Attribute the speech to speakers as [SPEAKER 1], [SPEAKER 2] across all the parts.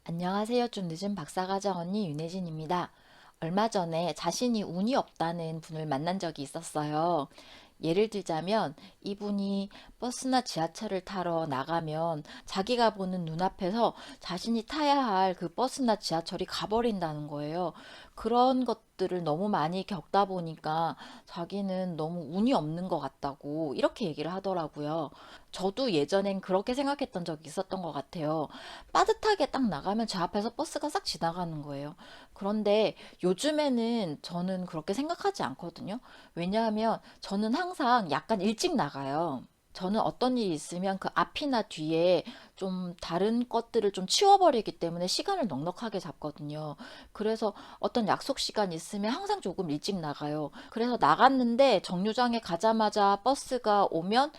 [SPEAKER 1] 안녕하세요. 좀 늦은 박사과정 언니 윤혜진입니다. 얼마 전에 자신이 운이 없다는 분을 만난 적이 있었어요. 예를 들자면 이분이 버스나 지하철을 타러 나가면 자기가 보는 눈앞에서 자신이 타야 할 그 버스나 지하철이 가버린다는 거예요. 그런 것들을 너무 많이 겪다 보니까 자기는 너무 운이 없는 것 같다고 이렇게 얘기를 하더라고요. 저도 예전엔 그렇게 생각했던 적이 있었던 것 같아요. 빠듯하게 딱 나가면 제 앞에서 버스가 싹 지나가는 거예요. 그런데 요즘에는 저는 그렇게 생각하지 않거든요. 왜냐하면 저는 항상 약간 일찍 나가요. 저는 어떤 일이 있으면 그 앞이나 뒤에 좀 다른 것들을 좀 치워버리기 때문에 시간을 넉넉하게 잡거든요. 그래서 어떤 약속 시간 있으면 항상 조금 일찍 나가요. 그래서 나갔는데 정류장에 가자마자 버스가 오면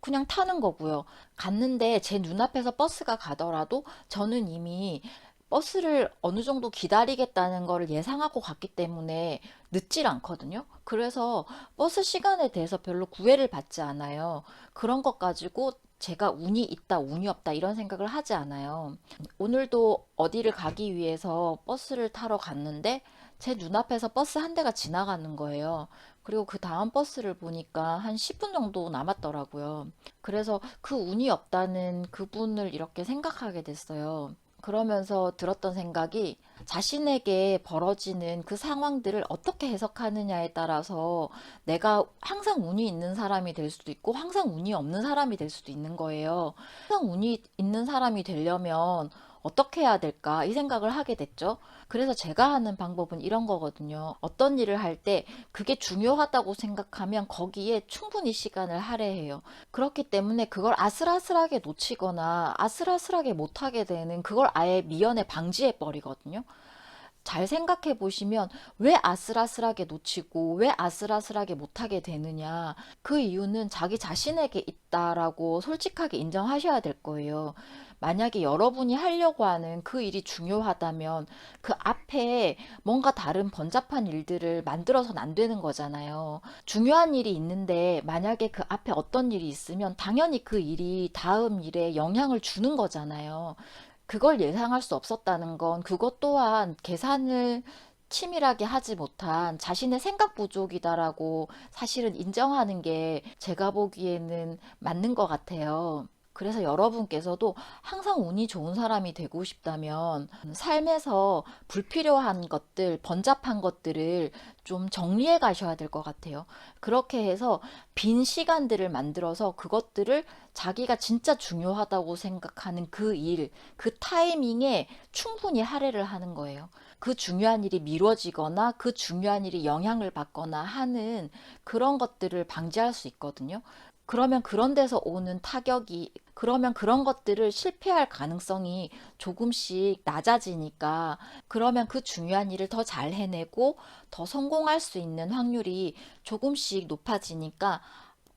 [SPEAKER 1] 그냥 타는 거고요. 갔는데 제 눈앞에서 버스가 가더라도 저는 이미 버스를 어느 정도 기다리겠다는 거를 예상하고 갔기 때문에 늦질 않거든요. 그래서 버스 시간에 대해서 별로 구애를 받지 않아요. 그런 것 가지고 제가 운이 있다, 운이 없다 이런 생각을 하지 않아요. 오늘도 어디를 가기 위해서 버스를 타러 갔는데 제 눈앞에서 버스 한 대가 지나가는 거예요. 그리고 그 다음 버스를 보니까 한 10분 정도 남았더라고요. 그래서 그 운이 없다는 그분을 이렇게 생각하게 됐어요. 그러면서 들었던 생각이 자신에게 벌어지는 그 상황들을 어떻게 해석하느냐에 따라서 내가 항상 운이 있는 사람이 될 수도 있고 항상 운이 없는 사람이 될 수도 있는 거예요. 항상 운이 있는 사람이 되려면 어떻게 해야 될까 이 생각을 하게 됐죠. 그래서 제가 하는 방법은 이런 거거든요. 어떤 일을 할 때 그게 중요하다고 생각하면 거기에 충분히 시간을 할애해요. 그렇기 때문에 그걸 아슬아슬하게 놓치거나 아슬아슬하게 못하게 되는 그걸 아예 미연에 방지해 버리거든요. 잘 생각해 보시면 왜 아슬아슬하게 놓치고 왜 아슬아슬하게 못하게 되느냐. 그 이유는 자기 자신에게 있다라고 솔직하게 인정하셔야 될 거예요. 만약에 여러분이 하려고 하는 그 일이 중요하다면 그 앞에 뭔가 다른 번잡한 일들을 만들어서는 안 되는 거잖아요. 중요한 일이 있는데 만약에 그 앞에 어떤 일이 있으면 당연히 그 일이 다음 일에 영향을 주는 거잖아요. 그걸 예상할 수 없었다는 건 그것 또한 계산을 치밀하게 하지 못한 자신의 생각 부족이다라고 사실은 인정하는 게 제가 보기에는 맞는 것 같아요. 그래서 여러분께서도 항상 운이 좋은 사람이 되고 싶다면 삶에서 불필요한 것들, 번잡한 것들을 좀 정리해 가셔야 될 것 같아요. 그렇게 해서 빈 시간들을 만들어서 그것들을 자기가 진짜 중요하다고 생각하는 그 일, 그 타이밍에 충분히 할애를 하는 거예요. 그 중요한 일이 미뤄지거나 그 중요한 일이 영향을 받거나 하는 그런 것들을 방지할 수 있거든요. 그러면 그런 데서 오는 타격이, 그러면 그런 것들을 실패할 가능성이 조금씩 낮아지니까, 그러면 그 중요한 일을 더 잘 해내고 더 성공할 수 있는 확률이 조금씩 높아지니까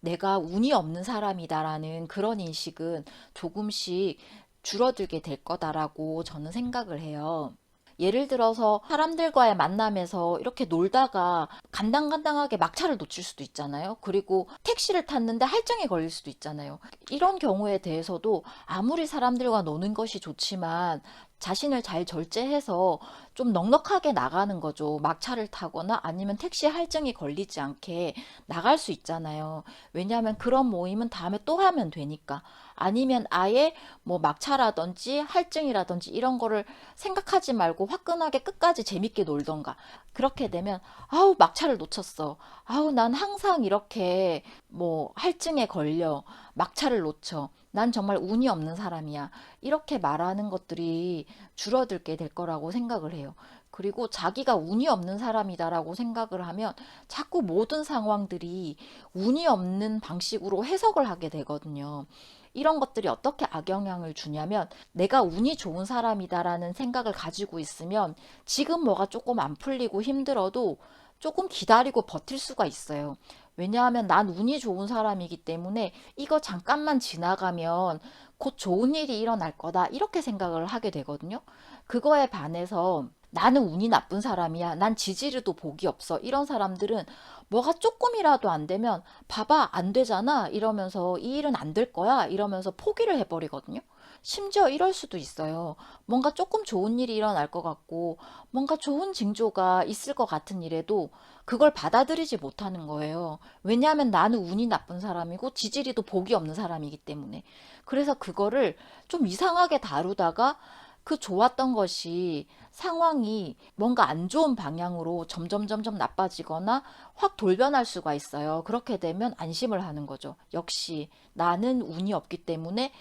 [SPEAKER 1] 내가 운이 없는 사람이다라는 그런 인식은 조금씩 줄어들게 될 거다라고 저는 생각을 해요. 예를 들어서 사람들과의 만남에서 이렇게 놀다가 간당간당하게 막차를 놓칠 수도 있잖아요. 그리고 택시를 탔는데 할증이 걸릴 수도 있잖아요. 이런 경우에 대해서도 아무리 사람들과 노는 것이 좋지만 자신을 잘 절제해서 좀 넉넉하게 나가는 거죠. 막차를 타거나 아니면 택시 할증이 걸리지 않게 나갈 수 있잖아요. 왜냐하면 그런 모임은 다음에 또 하면 되니까. 아니면 아예 뭐 막차라든지 할증이라든지 이런 거를 생각하지 말고 화끈하게 끝까지 재밌게 놀던가. 그렇게 되면 아우 막차를 놓쳤어. 아우 난 항상 이렇게 뭐 할증에 걸려. 막차를 놓쳐. 난 정말 운이 없는 사람이야. 이렇게 말하는 것들이 줄어들게 될 거라고 생각을 해요. 그리고 자기가 운이 없는 사람이다라고 생각을 하면 자꾸 모든 상황들이 운이 없는 방식으로 해석을 하게 되거든요. 이런 것들이 어떻게 악영향을 주냐면 내가 운이 좋은 사람이다라는 생각을 가지고 있으면 지금 뭐가 조금 안 풀리고 힘들어도 조금 기다리고 버틸 수가 있어요. 왜냐하면 난 운이 좋은 사람이기 때문에 이거 잠깐만 지나가면 곧 좋은 일이 일어날 거다. 이렇게 생각을 하게 되거든요. 그거에 반해서 나는 운이 나쁜 사람이야. 난 지지리도 복이 없어. 이런 사람들은 뭐가 조금이라도 안 되면 봐봐, 안 되잖아. 이러면서 이 일은 안 될 거야. 이러면서 포기를 해버리거든요. 심지어 이럴 수도 있어요. 뭔가 조금 좋은 일이 일어날 것 같고, 뭔가 좋은 징조가 있을 것 같은 일에도 그걸 받아들이지 못하는 거예요. 왜냐하면 나는 운이 나쁜 사람이고, 지지리도 복이 없는 사람이기 때문에. 그래서 그거를 좀 이상하게 다루다가 그 좋았던 것이 상황이 뭔가 안 좋은 방향으로 점점 나빠지거나 확 돌변할 수가 있어요. 그렇게 되면 안심을 하는 거죠. 역시 나는 운이 없기 때문에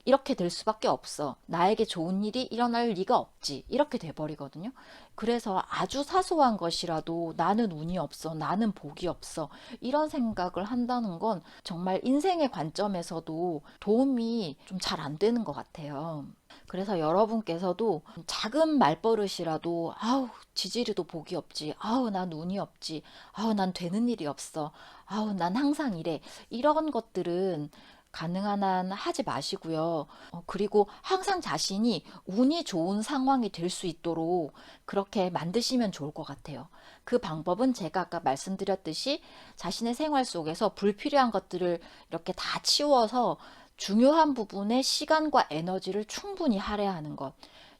[SPEAKER 1] 이렇게 될 수밖에 없어. 나에게 좋은 일이 일어날 리가 없지. 이렇게 돼버리거든요. 그래서 아주 사소한 것이라도 나는 운이 없어. 나는 복이 없어. 이런 생각을 한다는 건 정말 인생의 관점에서도 도움이 좀 잘 안 되는 것 같아요. 그래서 여러분께서도 작은 말버릇이라도 아우 지지리도 복이 없지, 아우 난 운이 없지, 아우 난 되는 일이 없어, 아우 난 항상 이래, 이런 것들은 가능한 한 하지 마시고요. 그리고 항상 자신이 운이 좋은 상황이 될 수 있도록 그렇게 만드시면 좋을 것 같아요. 그 방법은 제가 아까 말씀드렸듯이 자신의 생활 속에서 불필요한 것들을 이렇게 다 치워서 중요한 부분에 시간과 에너지를 충분히 할애하는 것.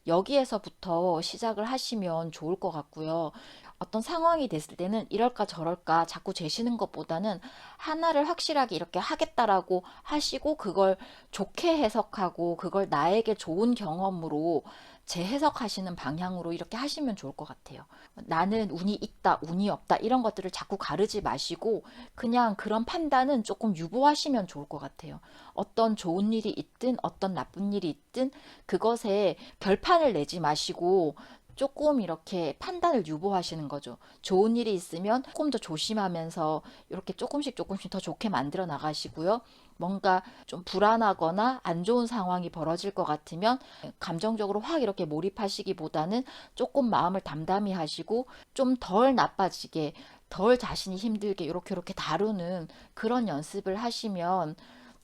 [SPEAKER 1] 여기에서부터 시작을 하시면 좋을 것 같고요. 어떤 상황이 됐을 때는 이럴까 저럴까 자꾸 재시는 것보다는 하나를 확실하게 이렇게 하겠다라고 하시고 그걸 좋게 해석하고 그걸 나에게 좋은 경험으로 재해석하시는 방향으로 이렇게 하시면 좋을 것 같아요. 나는 운이 있다, 운이 없다 이런 것들을 자꾸 가르지 마시고 그냥 그런 판단은 조금 유보하시면 좋을 것 같아요. 어떤 좋은 일이 있든 어떤 나쁜 일이 있든 그것에 결판을 내지 마시고 조금 이렇게 판단을 유보하시는 거죠. 좋은 일이 있으면 조금 더 조심하면서 이렇게 조금씩 더 좋게 만들어 나가시고요. 뭔가 좀 불안하거나 안 좋은 상황이 벌어질 것 같으면 감정적으로 확 이렇게 몰입하시기보다는 조금 마음을 담담히 하시고 좀 덜 나빠지게, 덜 자신이 힘들게 이렇게 다루는 그런 연습을 하시면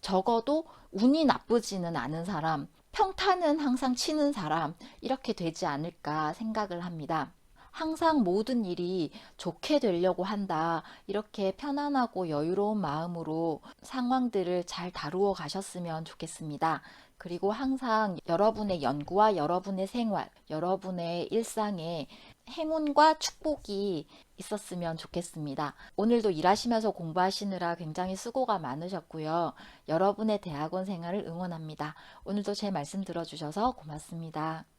[SPEAKER 1] 적어도 운이 나쁘지는 않은 사람, 평타는 항상 치는 사람, 이렇게 되지 않을까 생각을 합니다. 항상 모든 일이 좋게 되려고 한다. 이렇게 편안하고 여유로운 마음으로 상황들을 잘 다루어 가셨으면 좋겠습니다. 그리고 항상 여러분의 연구와 여러분의 생활, 여러분의 일상에 행운과 축복이 있었으면 좋겠습니다. 오늘도 일하시면서 공부하시느라 굉장히 수고가 많으셨고요. 여러분의 대학원 생활을 응원합니다. 오늘도 제 말씀 들어주셔서 고맙습니다.